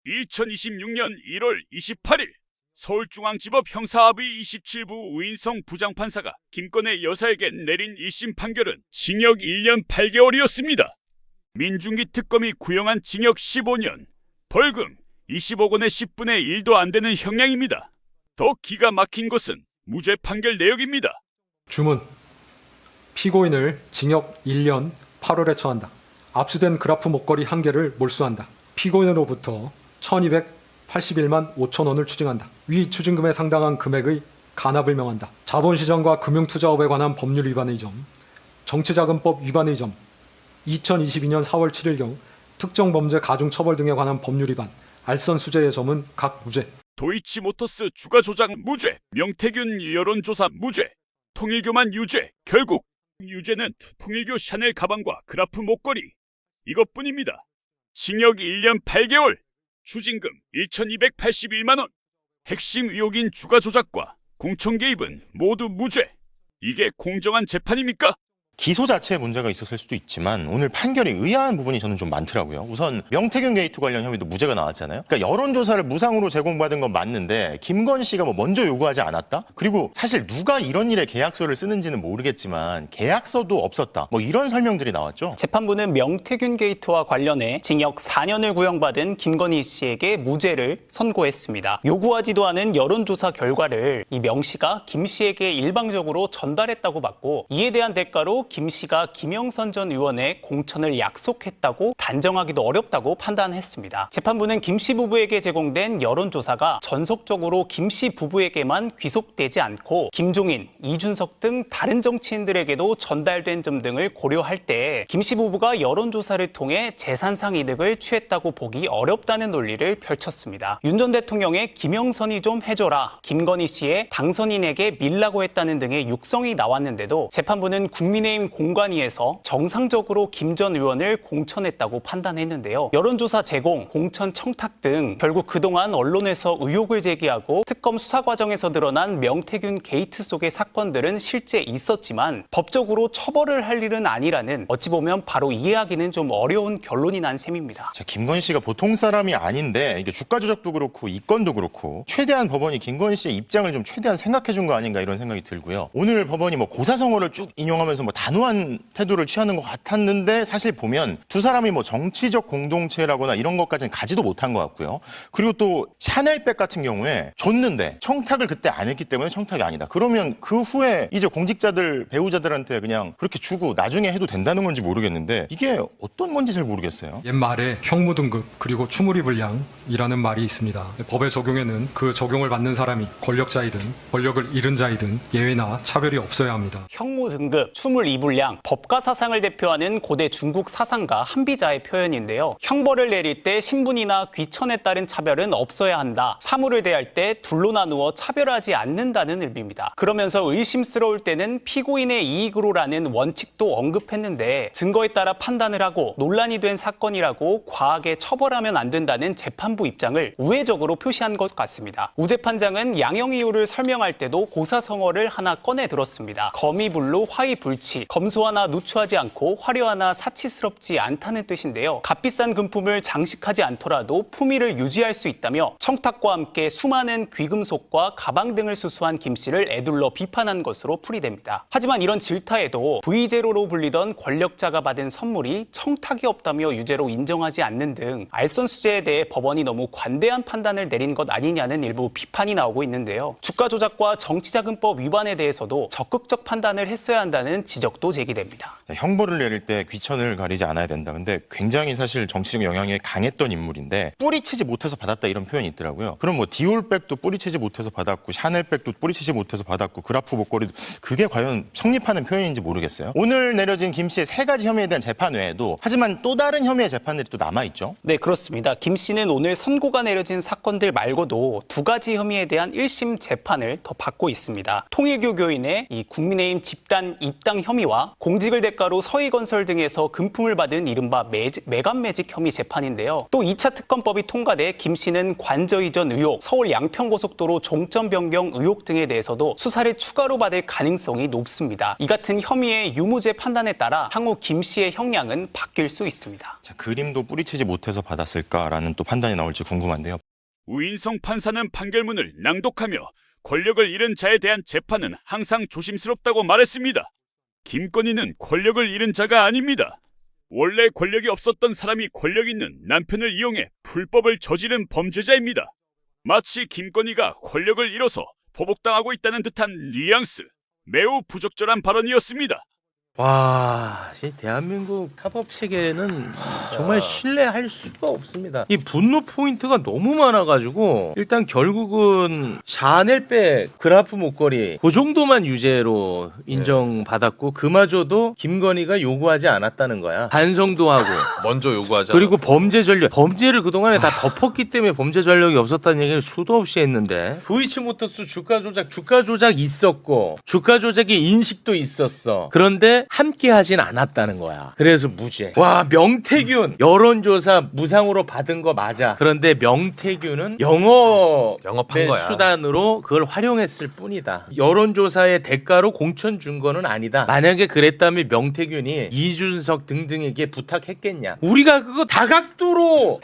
2026년 1월 28일 서울중앙지법 형사합의 27부 우인성 부장판사가 김건희 여사에게 내린 1심 판결은 징역 1년 8개월이었습니다. 민중기 특검이 구형한 징역 15년, 벌금 20억 원의 10분의 1도 안 되는 형량입니다. 더 기가 막힌 것은 무죄 판결 내역입니다. 주문. 피고인을 징역 1년 8월에 처한다. 압수된 그라프 목걸이 1개를 몰수한다. 피고인으로부터 1281만 5천 원을 추징한다. 위 추징금에 상당한 금액의 간합을 명한다. 자본시장과 금융투자업에 관한 법률 위반의 점, 정치자금법 위반의 점, 2022년 4월 7일경 특정범죄 가중처벌 등에 관한 법률 위반, 알선수재의 점은 각 무죄. 도이치모터스 주가 조작 무죄, 명태균 여론조사 무죄, 통일교만 유죄. 결국 유죄는 통일교 샤넬 가방과 그라프 목걸이 이것뿐입니다. 징역 1년 8개월, 추징금 1,281만 원. 핵심 의혹인 주가 조작과 공천 개입은 모두 무죄. 이게 공정한 재판입니까? 기소 자체에 문제가 있었을 수도 있지만 오늘 판결이 의아한 부분이 저는 좀 많더라고요. 우선 명태균 게이트 관련 혐의도 무죄가 나왔잖아요. 그러니까 여론조사를 무상으로 제공받은 건 맞는데 김건희 씨가 뭐 먼저 요구하지 않았다? 그리고 사실 누가 이런 일에 계약서를 쓰는지는 모르겠지만 계약서도 없었다. 뭐 이런 설명들이 나왔죠. 재판부는 명태균 게이트와 관련해 징역 4년을 구형받은 김건희 씨에게 무죄를 선고했습니다. 요구하지도 않은 여론조사 결과를 이 명 씨가 김 씨에게 일방적으로 전달했다고 봤고, 이에 대한 대가로 김 씨가 김영선 전 의원의 공천을 약속했다고 단정하기도 어렵다고 판단했습니다. 재판부는 김 씨 부부에게 제공된 여론조사가 전속적으로 김 씨 부부에게만 귀속되지 않고 김종인, 이준석 등 다른 정치인들에게도 전달된 점 등을 고려할 때 김 씨 부부가 여론조사를 통해 재산상 이득을 취했다고 보기 어렵다는 논리를 펼쳤습니다. 윤 전 대통령의 김영선이 좀 해줘라, 김건희 씨의 당선인에게 밀라고 했다는 등의 육성이 나왔는데도 재판부는 국민의힘 공관위에서 정상적으로 김 전 의원을 공천했다고 판단했는데요. 여론조사 제공, 공천 청탁 등 결국 그동안 언론에서 의혹을 제기하고 특검 수사 과정에서 드러난 명태균 게이트 속의 사건들은 실제 있었지만 법적으로 처벌을 할 일은 아니라는, 어찌 보면 바로 이해하기는 좀 어려운 결론이 난 셈입니다. 김건희 씨가 보통 사람이 아닌데 이게 주가 조작도 그렇고 이 건도 그렇고 최대한 법원이 김건희 씨의 입장을 좀 최대한 생각해 준 거 아닌가 이런 생각이 들고요. 오늘 법원이 뭐 고사성어를 쭉 인용하면서 뭐 단호한 태도를 취하는 것 같았는데 사실 보면 두 사람이 뭐 정치적 공동체라거나 이런 것까지는 가지도 못한 것 같고요. 그리고 또 샤넬백 같은 경우에 줬는데 청탁을 그때 안 했기 때문에 청탁이 아니다. 그러면 그 후에 이제 공직자들, 배우자들한테 그냥 그렇게 주고 나중에 해도 된다는 건지 모르겠는데 이게 어떤 건지 잘 모르겠어요. 옛말에 형무등급 그리고 추무리불량이라는 말이 있습니다. 법의 적용에는 그 적용을 받는 사람이 권력자이든 권력을 잃은 자이든 예외나 차별이 없어야 합니다. 형무 등급, 추물 이불량, 법과 사상을 대표하는 고대 중국 사상가 한비자의 표현인데요. 형벌을 내릴 때 신분이나 귀천에 따른 차별은 없어야 한다. 사물을 대할 때 둘로 나누어 차별하지 않는다는 의미입니다. 그러면서 의심스러울 때는 피고인의 이익으로라는 원칙도 언급했는데, 증거에 따라 판단을 하고 논란이 된 사건이라고 과하게 처벌하면 안 된다는 재판부 입장을 우회적으로 표시한 것 같습니다. 우 재판장은 양형 이유를 설명할 때도 고사성어를 하나 꺼내 들었습니다. 거미불로 화이불치, 검소하나 누추하지 않고 화려하나 사치스럽지 않다는 뜻인데요. 값비싼 금품을 장식하지 않더라도 품위를 유지할 수 있다며 청탁과 함께 수많은 귀금속과 가방 등을 수수한 김 씨를 에둘러 비판한 것으로 풀이됩니다. 하지만 이런 질타에도 V0로 불리던 권력자가 받은 선물이 청탁이 없다며 유죄로 인정하지 않는 등 알선수재에 대해 법원이 너무 관대한 판단을 내린 것 아니냐는 일부 비판이 나오고 있는데요. 주가 조작과 정치자금법 위반에 대해서도 적극적 판단을 했어야 한다는 지적도 제기됩니다. 형벌을 내릴 때 귀천을 가리지 않아야 된다. 근데 굉장히 사실 정치적 영향이 강했던 인물인데 뿌리치지 못해서 받았다 이런 표현이 있더라고요. 그럼 뭐 디올백도 뿌리치지 못해서 받았고 샤넬백도 뿌리치지 못해서 받았고 그라프 목걸이도, 그게 과연 성립하는 표현인지 모르겠어요. 오늘 내려진 김 씨의 3가지 혐의에 대한 재판 외에도 하지만 또 다른 혐의의 재판들이 또 남아있죠. 네, 그렇습니다. 김 씨는 오늘 선고가 내려진 사건들 말고도 2가지 혐의에 대한 1심 재판을 더 받고 있습니다. 통일교 교인의 이 국민의힘 집단 입당 혐의 혐의와 공직을 대가로 서희건설 등에서 금품을 받은 이른바 매간매직 혐의 재판인데요. 또 2차 특검법이 통과돼 김 씨는 관저 이전 의혹, 서울 양평고속도로 종점 변경 의혹 등에 대해서도 수사를 추가로 받을 가능성이 높습니다. 이 같은 혐의의 유무죄 판단에 따라 향후 김 씨의 형량은 바뀔 수 있습니다. 자, 그림도 뿌리치지 못해서 받았을까라는 또 판단이 나올지 궁금한데요. 우인성 판사는 판결문을 낭독하며 권력을 잃은 자에 대한 재판은 항상 조심스럽다고 말했습니다. 김건희는 권력을 잃은 자가 아닙니다. 원래 권력이 없었던 사람이 권력 있는 남편을 이용해 불법을 저지른 범죄자입니다. 마치 김건희가 권력을 잃어서 보복당하고 있다는 듯한 뉘앙스, 매우 부적절한 발언이었습니다. 와, 이 대한민국 사법 체계는 정말 신뢰할 수가 없습니다. 이 분노 포인트가 너무 많아가지고 일단 결국은 샤넬백 그라프 목걸이 그 정도만 유죄로 인정받았고 그마저도 김건희가 요구하지 않았다는 거야. 반성도 하고 먼저 요구하자. 그리고 범죄 전력, 범죄를 그동안에 다 덮었기 때문에 범죄 전력이 없었다는 얘기를 수도 없이 했는데 도이치모터스 주가 조작 있었고 주가 조작의 인식도 있었어. 그런데 함께 하진 않았다는 거야. 그래서 무죄. 와, 명태균 여론조사 무상으로 받은 거 맞아. 그런데 명태균은 영업한 거야. 수단으로 그걸 활용했을 뿐이다. 여론조사의 대가로 공천 준 거는 아니다. 만약에 그랬다면 명태균이 이준석 등등에게 부탁했겠냐. 우리가 그거 다각도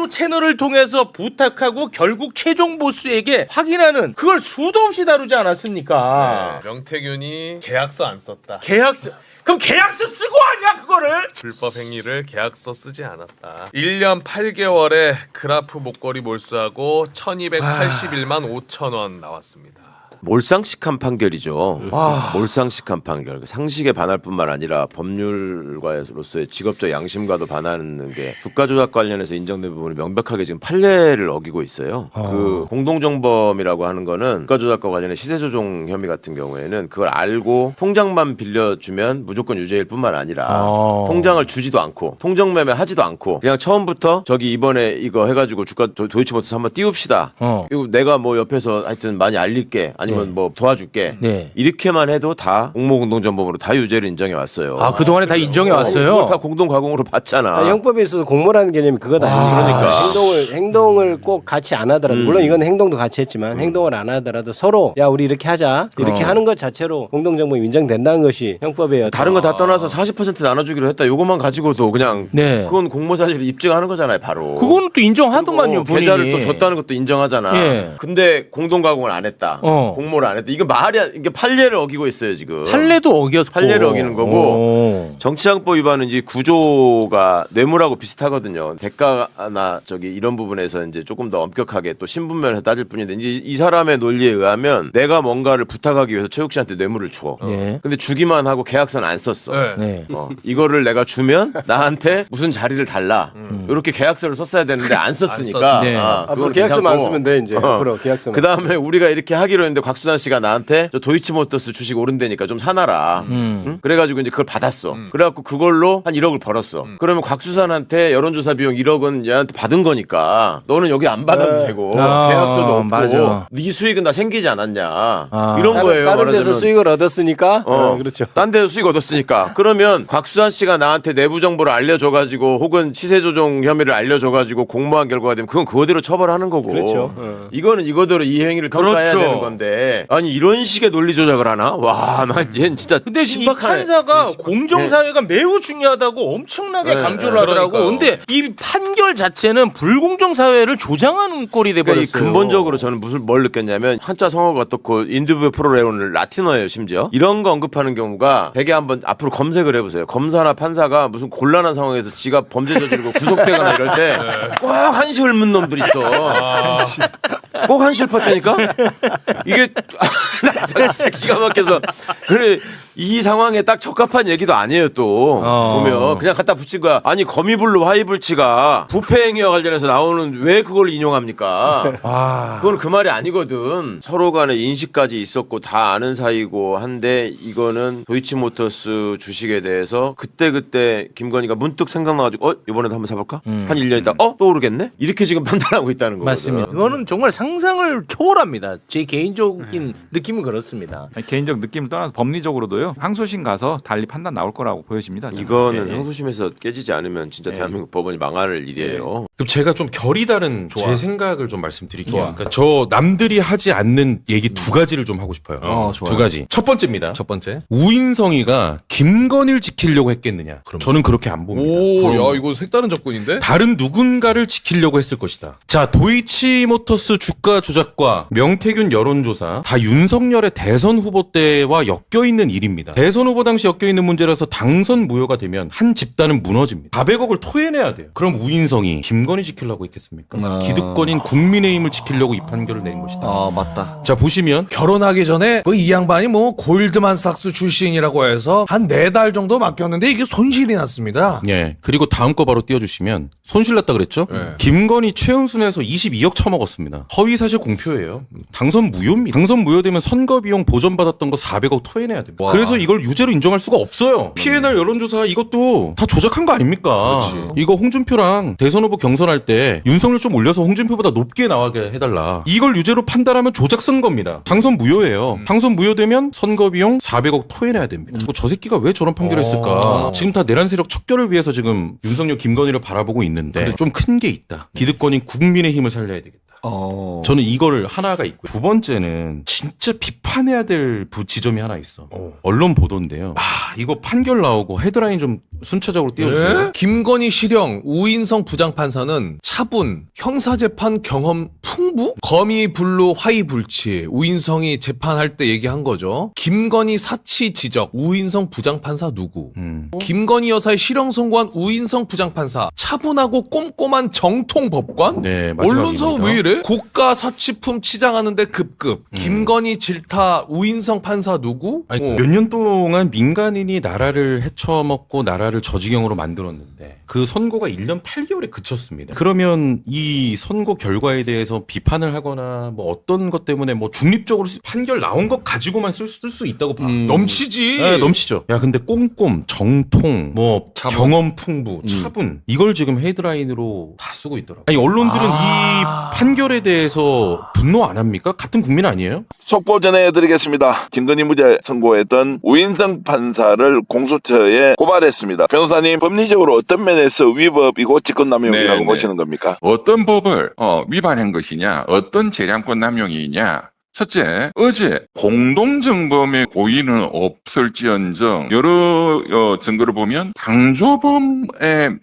채널을 통해서 부탁하고 결국 최종 보스에게 확인하는 그걸 수도 없이 다루지 않았습니까? 명태균이 계약서 안 썼다. 계약서 그럼 계약서 쓰고 하냐 그거를? 불법 행위를 계약서 쓰지 않았다. 1년 8개월에 그라프 목걸이 몰수하고 1281만 5천 원 나왔습니다. 몰상식한 판결이죠. 와. 몰상식한 판결. 상식에 반할 뿐만 아니라 법률가로서의 직업적 양심과도 반하는 게 주가 조작 관련해서 인정된 부분이 명백하게 지금 판례를 어기고 있어요. 그 공동정범이라고 하는 거는 주가 조작과 관련해 시세 조종 혐의 같은 경우에는 그걸 알고 통장만 빌려주면 무조건 유죄일 뿐만 아니라 통장을 주지도 않고 통정 매매 하지도 않고 그냥 처음부터 저기 이번에 이거 해가지고 주가 도이치모터스 한번 띄웁시다. 이거 내가 뭐 옆에서 하여튼 많이 알릴게. 아니면 뭐 도와줄게. 네. 이렇게만 해도 다 공모공동정범으로 다 유죄를 인정해 왔어요. 아, 그동안에 다 인정해 왔어요? 그걸 다 공동가공으로 봤잖아. 형법에 있어서 공모라는 개념이 그거다. 그러니까. 행동을 꼭 같이 안 하더라도 물론 이건 행동도 같이 했지만 행동을 안 하더라도 서로 야 우리 이렇게 하자 이렇게 하는 것 자체로 공동정범이 인정된다는 것이 형법의 다른 거 다 떠나서 40% 나눠주기로 했다. 요것만 가지고도 그냥 네. 그건 공모사실을 입증하는 거잖아요. 바로. 그거는 또 인정하더만요. 본인이. 계좌를 또 줬다는 것도 인정하잖아. 예. 근데 공동가공을 안 했다. 공모를 안 했다. 이거 말이 이게 판례를 어기고 있어요 지금. 판례도 어겼고. 판례를 어기는 거고 정치자금법 위반은 이제 구조가 뇌물하고 비슷하거든요. 대가나 저기 이런 부분에서 이제 조금 더 엄격하게 또 신분면에서 따질 뿐인데 이제 이 사람의 논리에 의하면 내가 뭔가를 부탁하기 위해서 최욱 씨한테 뇌물을 줘. 네. 근데 주기만 하고 계약서는 안 썼어. 네. 이거를 내가 주면 나한테 무슨 자리를 달라. 이렇게 계약서를 썼어야 되는데 안 썼으니까. 네. 앞으로 계약서만 쓰면 돼 이제. 앞으로 계약서만. 그 다음에 우리가 이렇게 하기로 했는데 곽수산 씨가 나한테 저 도이치모터스 주식 오른다니까 좀 사놔라. 응? 그래가지고 이제 그걸 받았어. 그래갖고 그걸로 한 1억을 벌었어. 그러면 곽수산한테 여론조사 비용 1억은 얘한테 받은 거니까 너는 여기 안 받아도 되고 계약서도 없고 맞아. 네 수익은 다 생기지 않았냐. 이런 거예요. 다른 데서 말하자면. 수익을 얻었으니까. 그렇죠. 딴 데서 수익 얻었으니까. 그러면 곽수산 씨가 나한테 내부 정보를 알려줘가지고 혹은 시세 조종 혐의를 알려줘가지고 공모한 결과가 되면 그건 그거대로 처벌하는 거고. 그렇죠. 이거는 이거대로 이 행위를 평가해야 그렇죠. 되는 건데 아니 이런 식의 논리 조작을 하나? 와, 난 얘는 진짜 근데 이 신박하네. 판사가 공정사회가 매우 중요하다고 엄청나게 네, 강조를 하더라고. 그러니까요. 근데 이 판결 자체는 불공정사회를 조장하는 꼴이 돼버렸어요. 그러니까 이 근본적으로 저는 뭘 느꼈냐면 한자 성어가 어떻고 인두브 프로레오는 라틴어예요 심지어. 이런 거 언급하는 경우가 되게 한번 앞으로 검색을 해보세요. 검사나 판사가 무슨 곤란한 상황에서 지가 범죄 저지르고 구속되거나 이럴 때 꼭 한식을 묻는 놈들 있어. 꼭 한식을 팠다니까? 이게 나 진짜 기가 막혀서 그래 이 상황에 딱 적합한 얘기도 아니에요 또 보면 그냥 갖다 붙인 거야. 아니 거미불로 화이불치가 부패 행위와 관련해서 나오는 왜 그걸 인용합니까? 그건 그 말이 아니거든. 서로 간에 인식까지 있었고 다 아는 사이고 한데 이거는 도이치모터스 주식에 대해서 그때 김건희가 문득 생각나가지고 이번에도 한번 사볼까? 한 1년 있다 또 오르겠네? 이렇게 지금 판단하고 있다는 거거든. 맞습니다. 이거는 정말 상상을 초월합니다. 제 개인적인 느낌은 그렇습니다. 아니, 개인적 느낌을 떠나서 법리적으로도요. 있고요. 항소심 가서 달리 판단 나올 거라고 보여집니다. 저는. 이거는 예, 예. 항소심에서 깨지지 않으면 진짜 대한민국 법원이 망할 일이에요. 그럼 제가 좀 결이 다른 좋아. 제 생각을 좀 말씀드릴게요. 좋아. 그러니까 저 남들이 하지 않는 얘기 두 가지를 좀 하고 싶어요. 좋아요. 두 가지. 첫 번째입니다. 첫 번째. 우인성이가 김건희를 지키려고 했겠느냐? 그럼. 저는 그렇게 안 봅니다. 오, 야 이거 색다른 접근인데? 다른 누군가를 지키려고 했을 것이다. 자, 도이치모터스 주가 조작과 명태균 여론조사 다 윤석열의 대선 후보 때와 엮여 있는 일입니다. 대선 후보 당시 엮여 있는 문제라서 당선 무효가 되면 한 집단은 무너집니다. 400억을 토해내야 돼요. 그럼 우인성이 김건희 지키려고 했겠습니까? 기득권인 국민의힘을 지키려고 이 판결을 내린 것이다. 아 맞다. 자, 보시면 결혼하기 전에 뭐 이 양반이 뭐 골드만삭스 출신이라고 해서 한 4달 정도 맡겼는데 이게 손실이 났습니다. 예. 그리고 다음 거 바로 띄워주시면 손실 났다 그랬죠? 네. 김건희 최은순에서 22억 처먹었습니다. 허위사실 공표예요. 당선 무효입니다. 당선 무효되면 선거 비용 보전받았던 거 400억 토해내야 됩니다. 와. 그래서 이걸 유죄로 인정할 수가 없어요. P&L 여론조사 이것도 다 조작한 거 아닙니까? 그렇지. 이거 홍준표랑 대선 후보 경선할 때 윤석열 좀 올려서 홍준표보다 높게 나가게 해달라. 이걸 유죄로 판단하면 조작 쓴 겁니다. 당선 무효예요. 당선 무효되면 선거 비용 400억 토해내야 됩니다. 저 새끼가 왜 저런 판결을 했을까? 지금 다 내란 세력 척결을 위해서 지금 윤석열 김건희를 바라보고 있는데 좀 큰 게 있다. 기득권인 국민의힘을 살려야 되겠다. 저는 이거를 하나가 있고 두 번째는 진짜 비판해야 될 지점이 하나 있어. 언론 보도인데요. 이거 판결 나오고 헤드라인 좀 순차적으로 띄워주세요. 네? 김건희 실형 우인성 부장판사는 차분 형사재판 경험 풍부 거미 불로 화이 불치 우인성이 재판할 때 얘기한 거죠. 김건희 사치 지적 우인성 부장판사 누구? 김건희 여사의 실형 선고한 우인성 부장판사 차분하고 꼼꼼한 정통 법관? 네, 언론사 마지막입니다. 왜 이래? 고가 사치품 치장하는데 급급. 김건희 질타 우인성 판사 누구? 몇 년 동안 민간인이 나라를 헤쳐먹고 나라를 저지경으로 만들었는데 그 선고가 1년 8개월에 그쳤습니다. 그러면 이 선고 결과에 대해서 비판을 하거나 뭐 어떤 것 때문에 뭐 중립적으로 판결 나온 것 가지고만 쓸 수 있다고 봐. 넘치지. 네, 넘치죠. 야, 근데 꼼꼼, 정통, 뭐 경험 풍부, 차분 이걸 지금 헤드라인으로 다 쓰고 있더라고요. 아니 언론들은 이 판결에 대해서 분노 안 합니까? 같은 국민 아니에요? 속보 전해드리겠습니다. 김건희 무죄 선고했던 우인성 판사를 공소처에 고발했습니다. 변호사님, 법리적으로 어떤 면에서 위법이고 직권남용이라고 보시는 겁니까? 어떤 법을 위반한 것이냐, 어떤 재량권 남용이냐. 첫째, 어제 공동정범의 고의는 없을지언정 여러 증거를 보면 방조범의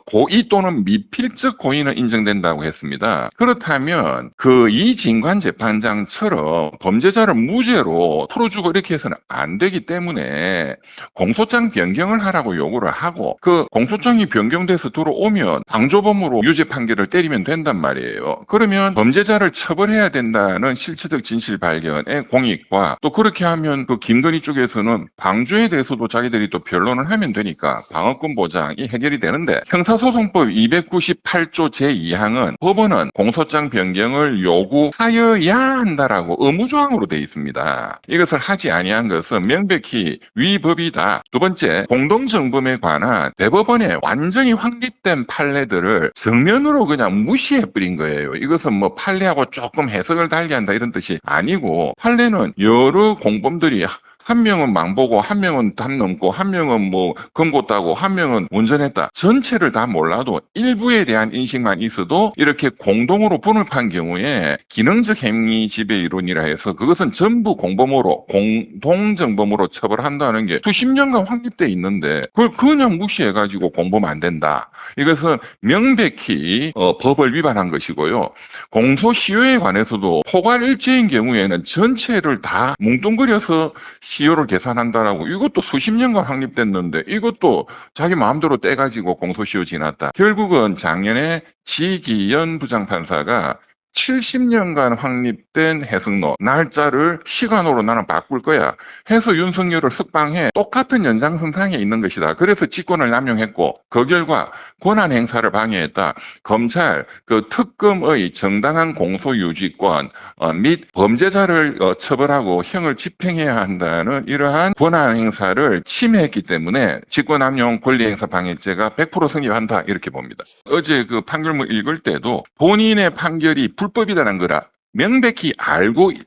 고의 또는 미필적 고의는 인정된다고 했습니다. 그렇다면 그 이진관 재판장처럼 범죄자를 무죄로 풀어주고 이렇게 해서는 안 되기 때문에 공소장 변경을 하라고 요구를 하고 그 공소장이 변경돼서 들어오면 방조범으로 유죄 판결을 때리면 된단 말이에요. 그러면 범죄자를 처벌해야 된다는 실체적 진실 발견의 공익과 또 그렇게 하면 그 김건희 쪽에서는 방조에 대해서도 자기들이 또 변론을 하면 되니까 방어권 보장이 해결이 되는데 형사소송법 298조 제2항은 법원은 공소장 변경을 요구하여야 한다라고 의무조항으로 되어 있습니다. 이것을 하지 아니한 것은 명백히 위법이다. 두 번째, 공동정범에 관한 대법원의 완전히 확립된 판례들을 정면으로 그냥 무시해버린 거예요. 이것은 뭐 판례하고 조금 해석을 달리한다 이런 뜻이 아니고 판례는 여러 공범들이 한 명은 망보고 한 명은 담 넘고 한 명은 뭐 검고 따고 한 명은 운전했다. 전체를 다 몰라도 일부에 대한 인식만 있어도 이렇게 공동으로 분업한 경우에 기능적 행위 지배 이론이라 해서 그것은 전부 공범으로 공동정범으로 처벌한다는 게 수십 년간 확립돼 있는데 그걸 그냥 무시해가지고 공범 안 된다. 이것은 명백히 법을 위반한 것이고요. 공소시효에 관해서도 포괄일죄인 경우에는 전체를 다 뭉뚱그려서 시효를 계산한다라고 이것도 수십 년간 확립됐는데 이것도 자기 마음대로 떼가지고 공소시효 지났다. 결국은 작년에 지기현 부장판사가 70년간 확립된 해석로 날짜를 시간으로 나는 바꿀 거야 해서 윤석열을 석방해 똑같은 연장선상에 있는 것이다. 그래서 직권을 남용했고 그 결과 권한 행사를 방해했다. 검찰 그 특검의 정당한 공소유지권 및 범죄자를 처벌하고 형을 집행해야 한다는 이러한 권한 행사를 침해했기 때문에 직권남용 권리행사 방해죄가 100% 성립한다 이렇게 봅니다. 어제 그 판결문 읽을 때도 본인의 판결이 불법이라는 거라 명백히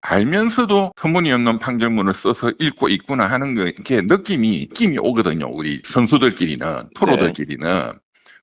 알면서도 터무니없는 판결문을 써서 읽고 있구나 하는 게 느낌이 오거든요. 우리 선수들끼리는, 프로들끼리는.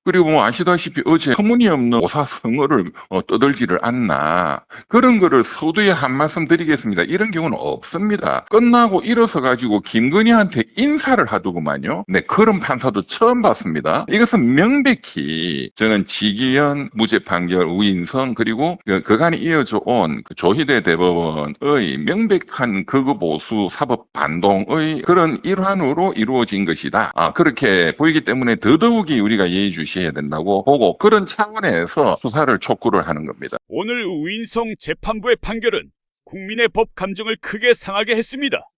그리고 뭐 아시다시피 어제 터무니없는 오사성어를 떠들지를 않나. 그런 거를 서두에 한 말씀 드리겠습니다. 이런 경우는 없습니다. 끝나고 일어서 가지고 김건희한테 인사를 하더구만요. 네, 그런 판사도 처음 봤습니다. 이것은 명백히 저는 지기현 무죄 판결 우인성 그리고 그간에 이어져 온 조희대 대법원의 명백한 극우보수 사법 반동의 그런 일환으로 이루어진 것이다. 그렇게 보이기 때문에 더더욱이 우리가 예의주시해야 된다고 보고 그런 차원에서 수사를 촉구를 하는 겁니다. 오늘 우인성 재판부의 판결은 국민의 법 감정을 크게 상하게 했습니다.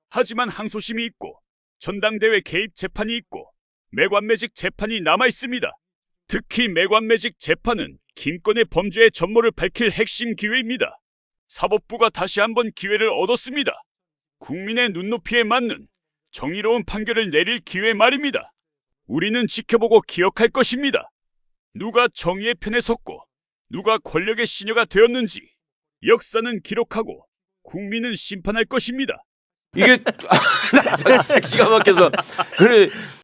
하지만 항소심이 있고 전당대회 개입 재판이 있고 매관매직 재판이 남아 있습니다. 특히 매관매직 재판은 김건의 범죄의 전모를 밝힐 핵심 기회입니다. 사법부가 다시 한번 기회를 얻었습니다. 국민의 눈높이에 맞는 정의로운 판결을 내릴 기회 말입니다. 우리는 지켜보고 기억할 것입니다. 누가 정의의 편에 섰고 누가 권력의 시녀가 되었는지 역사는 기록하고 국민은 심판할 것입니다. 이게 나 진짜 기가 막혀서 그래